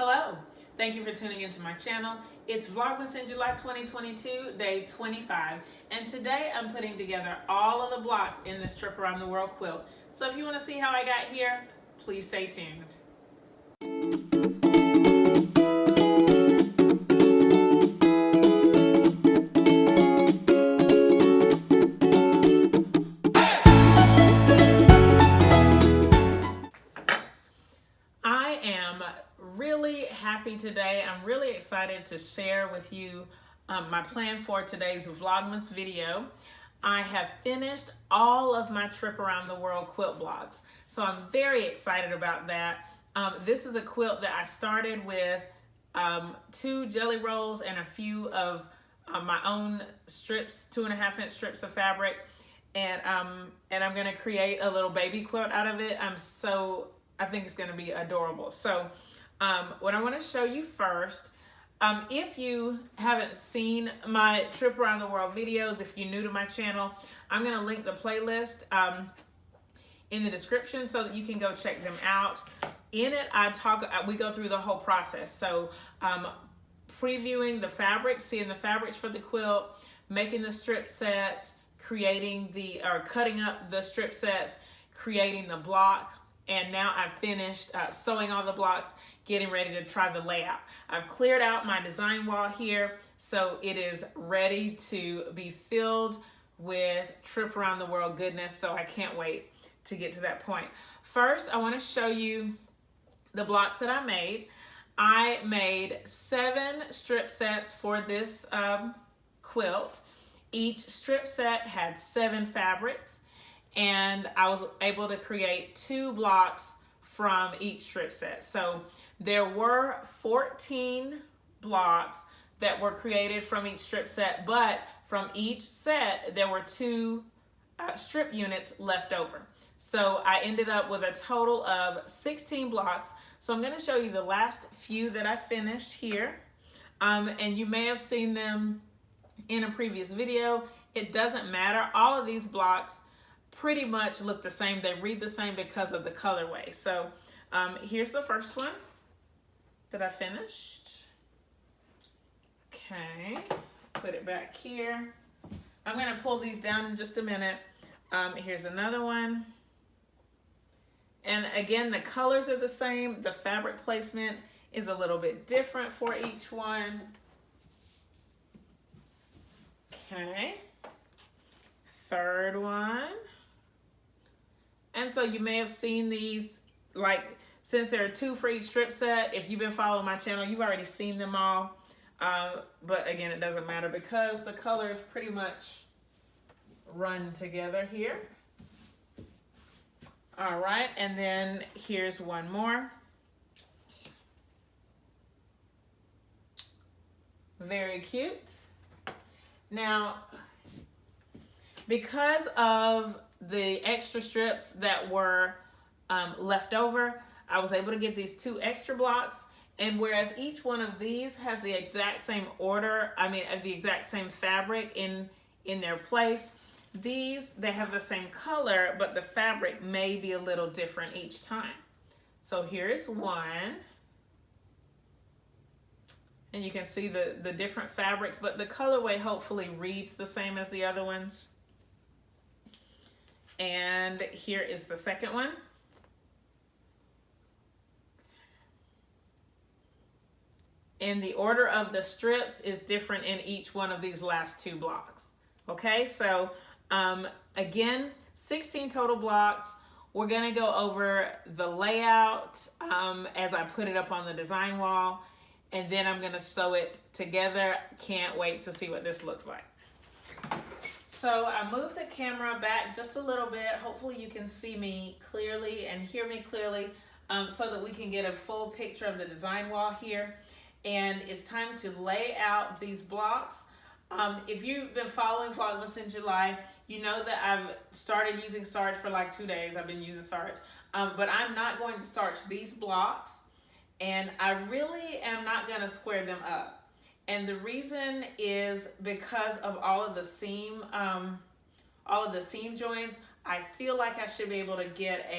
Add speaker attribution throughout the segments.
Speaker 1: Hello, thank you for tuning into my channel. It's Vlogmas in July 2022, day 25, and today I'm putting together all of the blocks in this trip around the world quilt. So if you want to see how I got here, please stay tuned. Really happy today. I'm really excited to share with you my plan for today's Vlogmas video. I have finished all of my trip around the world quilt blocks, so I'm very excited about that. This is a quilt that I started with 2 jelly rolls and a few of my own strips, 2.5-inch strips of fabric, and I'm gonna create a little baby quilt out of it. I think it's gonna be adorable. So what I want to show you first, if you haven't seen my trip around the world videos, if you're new to my channel, I'm going to link the playlist in the description so that you can go check them out. In it, we go through the whole process. So previewing the fabrics, seeing the fabrics for the quilt, making the strip sets, cutting up the strip sets, creating the block, and now I've finished sewing all the blocks, getting ready to try the layout. I've cleared out my design wall here, so it is ready to be filled with trip around the world goodness, so I can't wait to get to that point. First, I want to show you the blocks that I made. I made 7 strip sets for this quilt. Each strip set had 7 fabrics, and I was able to create 2 blocks from each strip set. So there were 14 blocks that were created from each strip set, but from each set there were 2 strip units left over. So I ended up with a total of 16 blocks. So I'm going to show you the last few that I finished here, and you may have seen them in a previous video. It doesn't matter. All of these blocks pretty much look the same. They read the same because of the colorway. So here's the first one that I finished. Okay, put it back here. I'm going to pull these down in just a minute. Here's another one. And again, the colors are the same. The fabric placement is a little bit different for each one. Okay, third one. And so you may have seen these, like, since there are 2 for each strip set, if you've been following my channel, you've already seen them all. But again, it doesn't matter because the colors pretty much run together here. All right, and then here's one more. Very cute. Now, because of the extra strips that were left over, I was able to get these 2 extra blocks, and whereas each one of these has the exact same order, the exact same fabric in their place, they have the same color, but the fabric may be a little different each time. So here's one, and you can see the different fabrics, but the colorway hopefully reads the same as the other ones. And here is the second one. And the order of the strips is different in each one of these last 2 blocks. Okay, so again, 16 total blocks. We're gonna go over the layout as I put it up on the design wall, and then I'm gonna sew it together. Can't wait to see what this looks like. So I moved the camera back just a little bit. Hopefully you can see me clearly and hear me clearly so that we can get a full picture of the design wall here. And it's time to lay out these blocks. If you've been following Vlogmas in July, you know that I've started using starch for like 2 days. I've been using starch, but I'm not going to starch these blocks, and I really am not gonna square them up. And the reason is because of all of the seam joins. I feel like I should be able to get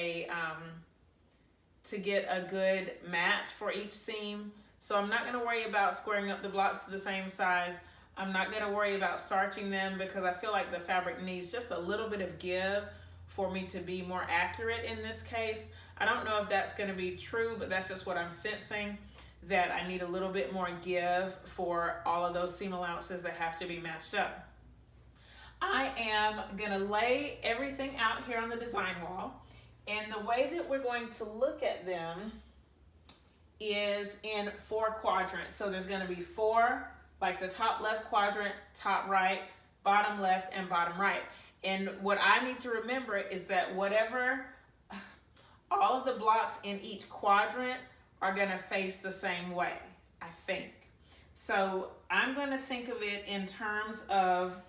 Speaker 1: to get a good match for each seam. So I'm not going to worry about squaring up the blocks to the same size. I'm not going to worry about starching them because I feel like the fabric needs just a little bit of give for me to be more accurate in this case. I don't know if that's going to be true, but that's just what I'm sensing, that I need a little bit more give for all of those seam allowances that have to be matched up. I am going to lay everything out here on the design wall, and the way that we're going to look at them is in 4 quadrants. So there's going to be 4, like the top left quadrant, top right, bottom left, and bottom right. And what I need to remember is that all of the blocks in each quadrant are going to face the same way, I think. So I'm going to think of it in terms of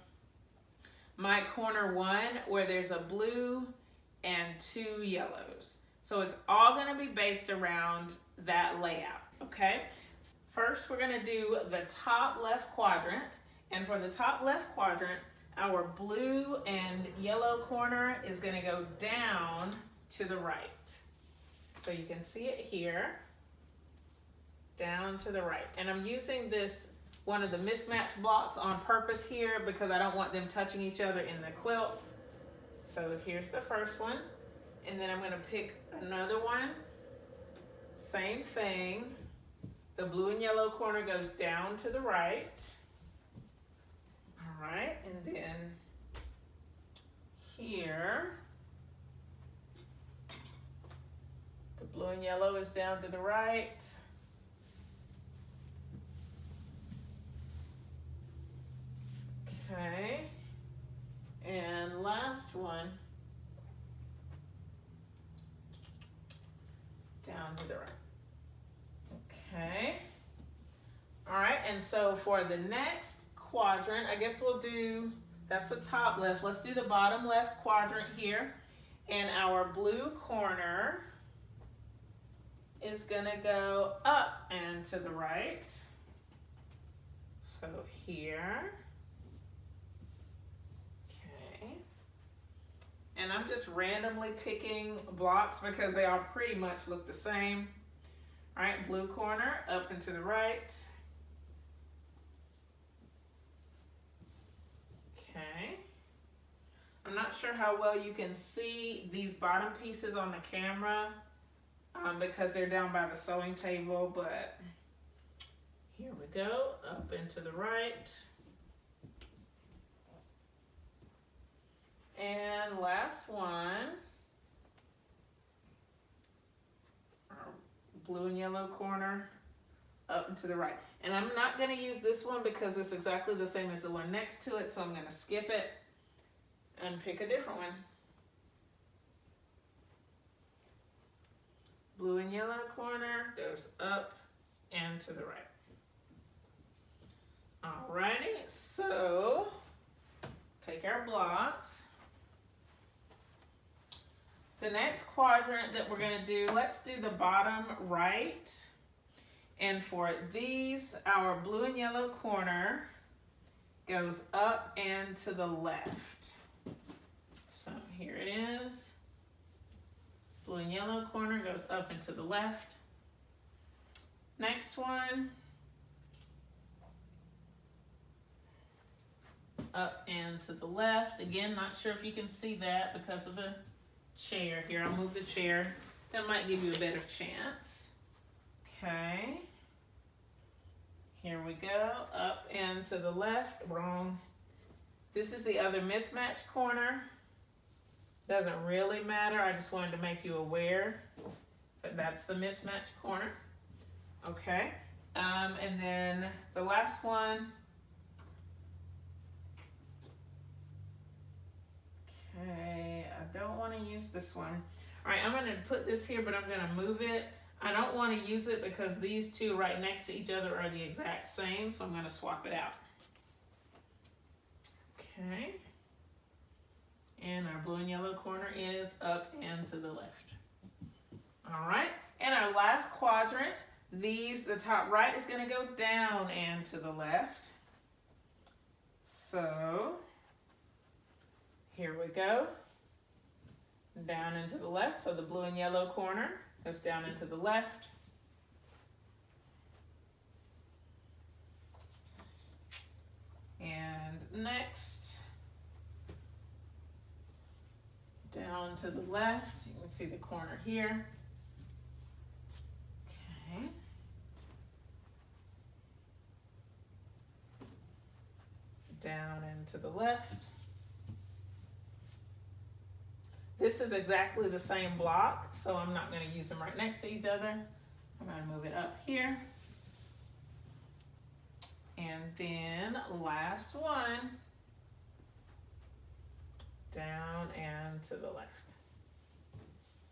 Speaker 1: my corner 1, where there's a blue and 2 yellows. So it's all going to be based around that layout, okay? First, we're going to do the top left quadrant. And for the top left quadrant, our blue and yellow corner is going to go down to the right. So you can see it here, down to the right. And I'm using one of the mismatched blocks on purpose here because I don't want them touching each other in the quilt. So here's the first one. And then I'm going to pick another one. Same thing. The blue and yellow corner goes down to the right. All right, and then here, the blue and yellow is down to the right. Okay, and last one, down to the right. Okay, all right, and so for the next quadrant, I guess we'll do, that's the top left. Let's do the bottom left quadrant here. And our blue corner is gonna go up and to the right. So here. Okay. And I'm just randomly picking blocks because they all pretty much look the same. All right, blue corner up and to the right. Okay, I'm not sure how well you can see these bottom pieces on the camera because they're down by the sewing table, but here we go, up and to the right. And last one, our blue and yellow corner, up and to the right. And I'm not going to use this one because it's exactly the same as the one next to it, so I'm going to skip it and pick a different one. Blue and yellow corner goes up and to the right. Alrighty, so take our blocks. The next quadrant that we're going to do, let's do the bottom right. And for these, our blue and yellow corner goes up and to the left. So here it is. Blue and yellow corner goes up and to the left. Next one. Up and to the left. Again, not sure if you can see that because of the chair here. I'll move the chair. That might give you a better chance. Okay, here we go, up and to the left, wrong. This is the other mismatched corner. Doesn't really matter, I just wanted to make you aware that that's the mismatched corner. Okay, and then the last one. Okay, I don't want to use this one. All right, I'm going to put this here, but I'm going to move it. I don't want to use it because these two right next to each other are the exact same, so I'm going to swap it out. Okay. And our blue and yellow corner is up and to the left. All right. And our last quadrant, the top right is going to go down and to the left. So here we go. Down and to the left, so the blue and yellow corner goes down into the left. And next, down to the left. You can see the corner here. Okay. Down and to the left. This is exactly the same block, so I'm not going to use them right next to each other. I'm going to move it up here. And then last one, down and to the left.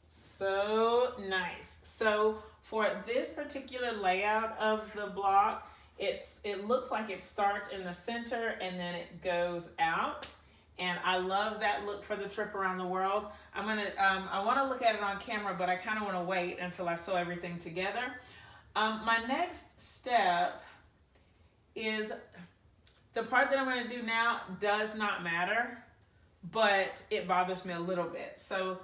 Speaker 1: So nice. So for this particular layout of the block, it looks like it starts in the center and then it goes out. And I love that look for the trip around the world. I want to look at it on camera, but I kind of want to wait until I sew everything together. My next step is the part that I'm going to do now does not matter, but it bothers me a little bit. So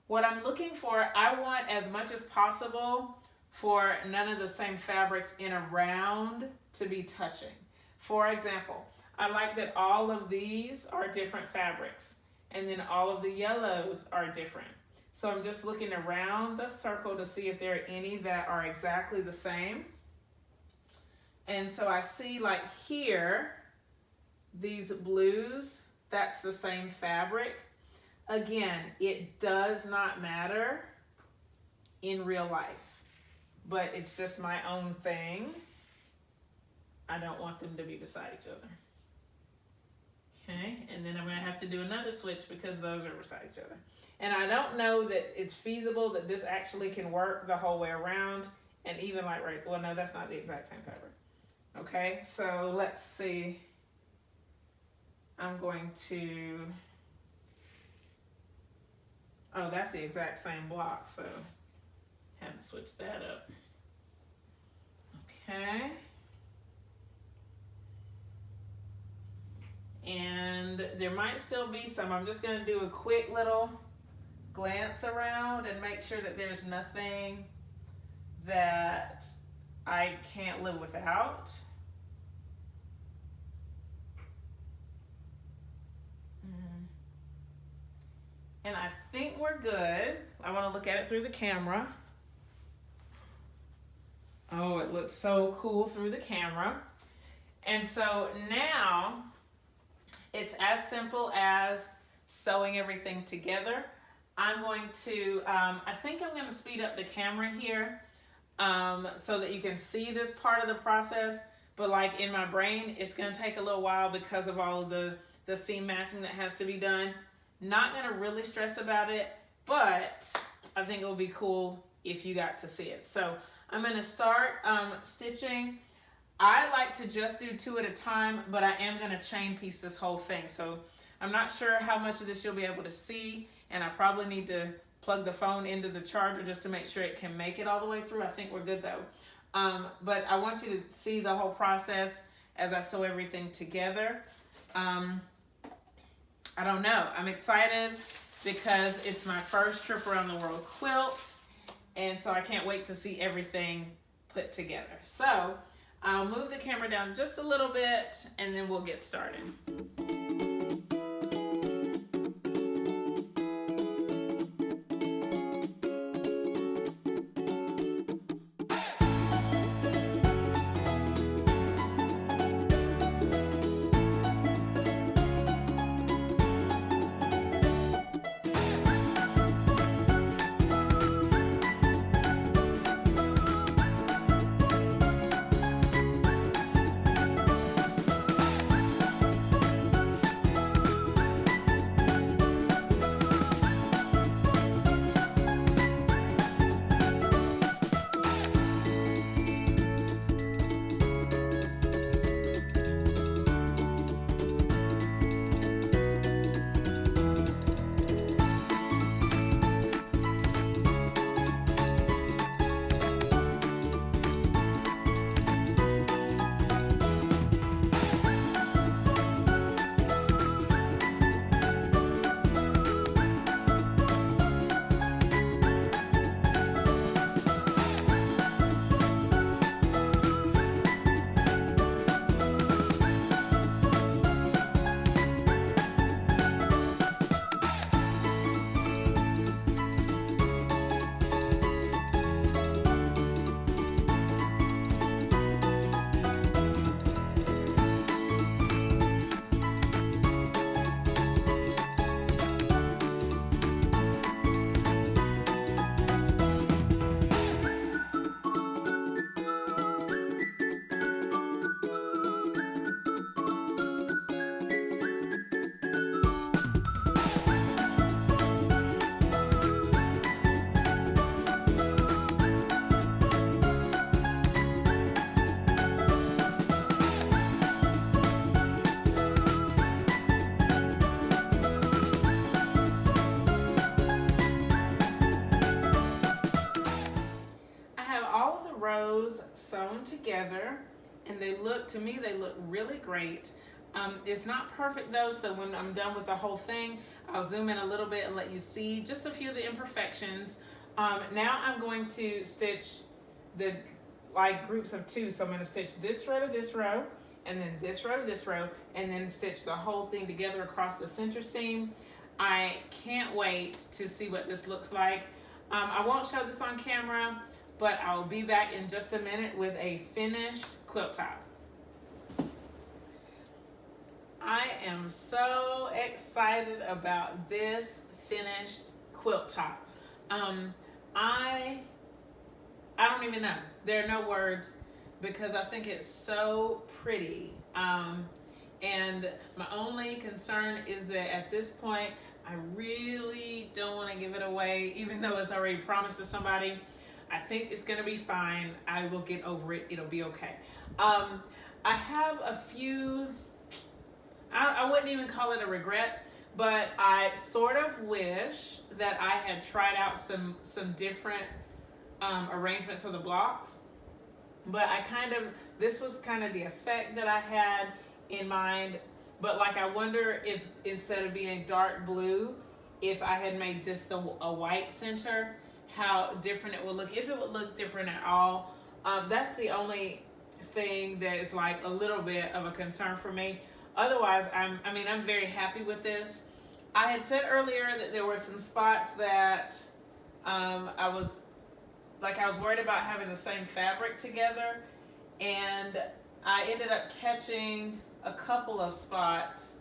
Speaker 1: what I'm looking for, I want as much as possible for none of the same fabrics in a round to be touching. For example, I like that all of these are different fabrics, and then all of the yellows are different. So I'm just looking around the circle to see if there are any that are exactly the same. And so I see, like here, these blues, that's the same fabric. Again, it does not matter in real life, but it's just my own thing. I don't want them to be beside each other. Okay, and then I'm going to have to do another switch because those are beside each other. And I don't know that it's feasible that this actually can work the whole way around. And even like, right, well, no, that's not the exact same fabric. Okay, so let's see. I'm going to, oh, that's the exact same block, so have to switch that up. Okay. And there might still be some. I'm just going to do a quick little glance around and make sure that there's nothing that I can't live without. And I think we're good. I want to look at it through the camera. Oh, it looks so cool through the camera. And so now it's as simple as sewing everything together. I'm going to, I think I'm going to speed up the camera here so that you can see this part of the process. But like in my brain, it's going to take a little while because of all of the seam matching that has to be done. Not going to really stress about it, but I think it will be cool if you got to see it. So I'm going to start stitching. I like to just do 2 at a time, but I am going to chain piece this whole thing. So I'm not sure how much of this you'll be able to see, and I probably need to plug the phone into the charger just to make sure it can make it all the way through. I think we're good though. But I want you to see the whole process as I sew everything together. I don't know. I'm excited because it's my first trip around the world quilt, and so I can't wait to see everything put together. So I'll move the camera down just a little bit and then we'll get started. rows sewn together, and they look, to me, they look really great. It's not perfect though, so when I'm done with the whole thing, I'll zoom in a little bit and let you see just a few of the imperfections. Now I'm going to stitch the like groups of 2. So I'm going to stitch this row to this row, and then this row to this row, and then stitch the whole thing together across the center seam. I can't wait to see what this looks like. I won't show this on camera, but I will be back in just a minute with a finished quilt top. I am so excited about this finished quilt top. I don't even know. There are no words because I think it's so pretty. And my only concern is that at this point, I really don't want to give it away, even though it's already promised to somebody. I think it's going to be fine. I will get over it. It'll be okay. I have a few, I wouldn't even call it a regret, but I sort of wish that I had tried out some different arrangements of the blocks. But this was kind of the effect that I had in mind. But like, I wonder if instead of being dark blue, if I had made this a white center, how different it would look, if it would look different at all. That's the only thing that is like a little bit of a concern for me. Otherwise, I'm very happy with this. I had said earlier that there were some spots that I was worried about having the same fabric together, and I ended up catching a couple of spots,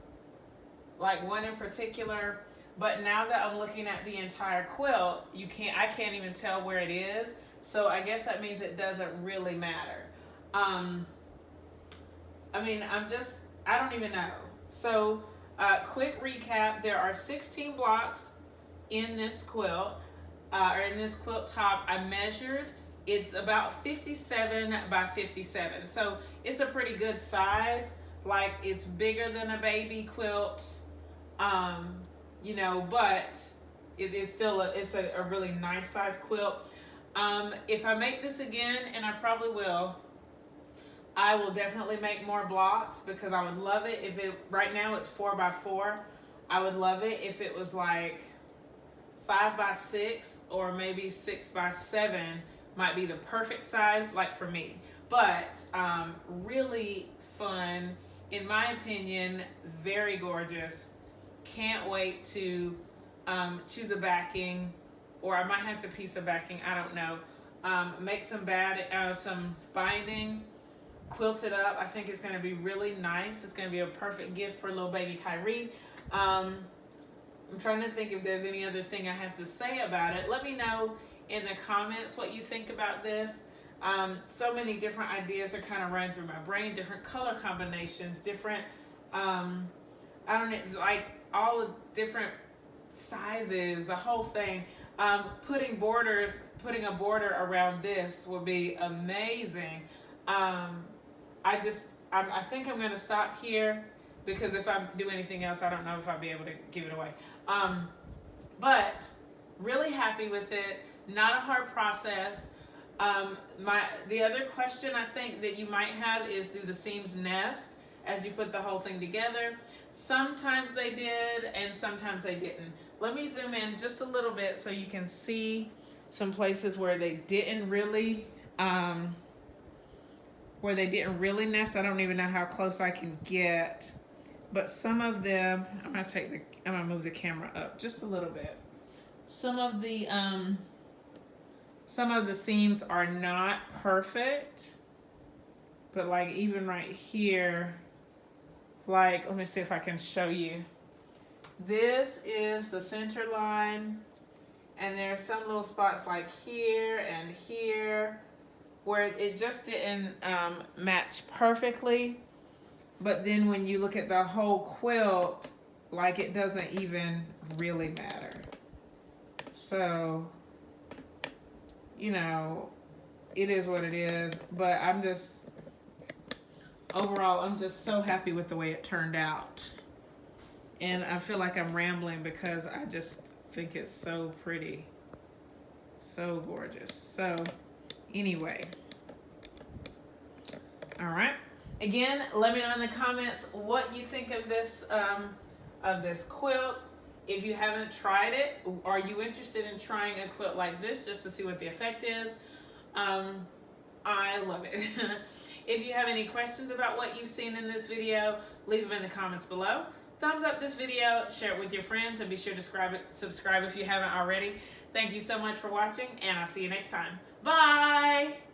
Speaker 1: like one in particular. But now that I'm looking at the entire quilt, I can't even tell where it is. So I guess that means it doesn't really matter. I don't even know. So quick recap, there are 16 blocks in this quilt, or in this quilt top. I measured, it's about 57 by 57. So it's a pretty good size. Like, it's bigger than a baby quilt, but it is still a really nice size quilt. If I make this again, and I probably will, I will definitely make more blocks, because I would love it if right now it's 4 by 4. I would love it if it was like 5 by 6 or maybe 6 by 7 might be the perfect size, like for me. But really fun, in my opinion, very gorgeous. Can't wait to choose a backing, or I might have to piece a backing, I don't know. Make some binding, quilt it up. I think it's going to be really nice. It's going to be a perfect gift for little baby Kyrie. I'm trying to think if there's any other thing I have to say about it. Let me know in the comments what you think about this. So many different ideas are kind of running through my brain, different color combinations, different, I don't know, like all the different sizes, the whole thing. Putting a border around this will be amazing. I think I'm going to stop here, because if I do anything else, I don't know if I'll be able to give it away. But really happy with it. Not a hard process. The other question I think that you might have is, do the seams nest as you put the whole thing together? Sometimes they did, and sometimes they didn't. Let me zoom in just a little bit so you can see some places where they didn't really nest. I don't even know how close I can get, but some of them, I'm gonna move the camera up just a little bit. Some of the seams are not perfect, but like even right here, like, let me see if I can show you. This is the center line, and there's some little spots like here and here where it just didn't match perfectly. But then when you look at the whole quilt, like, it doesn't even really matter. So, it is what it is. But overall, I'm just so happy with the way it turned out. And I feel like I'm rambling because I just think it's so pretty. So gorgeous. So, anyway, All right. Again, let me know in the comments what you think of this quilt. If you haven't tried it, are you interested in trying a quilt like this just to see what the effect is? I love it. If you have any questions about what you've seen in this video, leave them in the comments below. Thumbs up this video, share it with your friends, and be sure to subscribe if you haven't already. Thank you so much for watching, and I'll see you next time. Bye!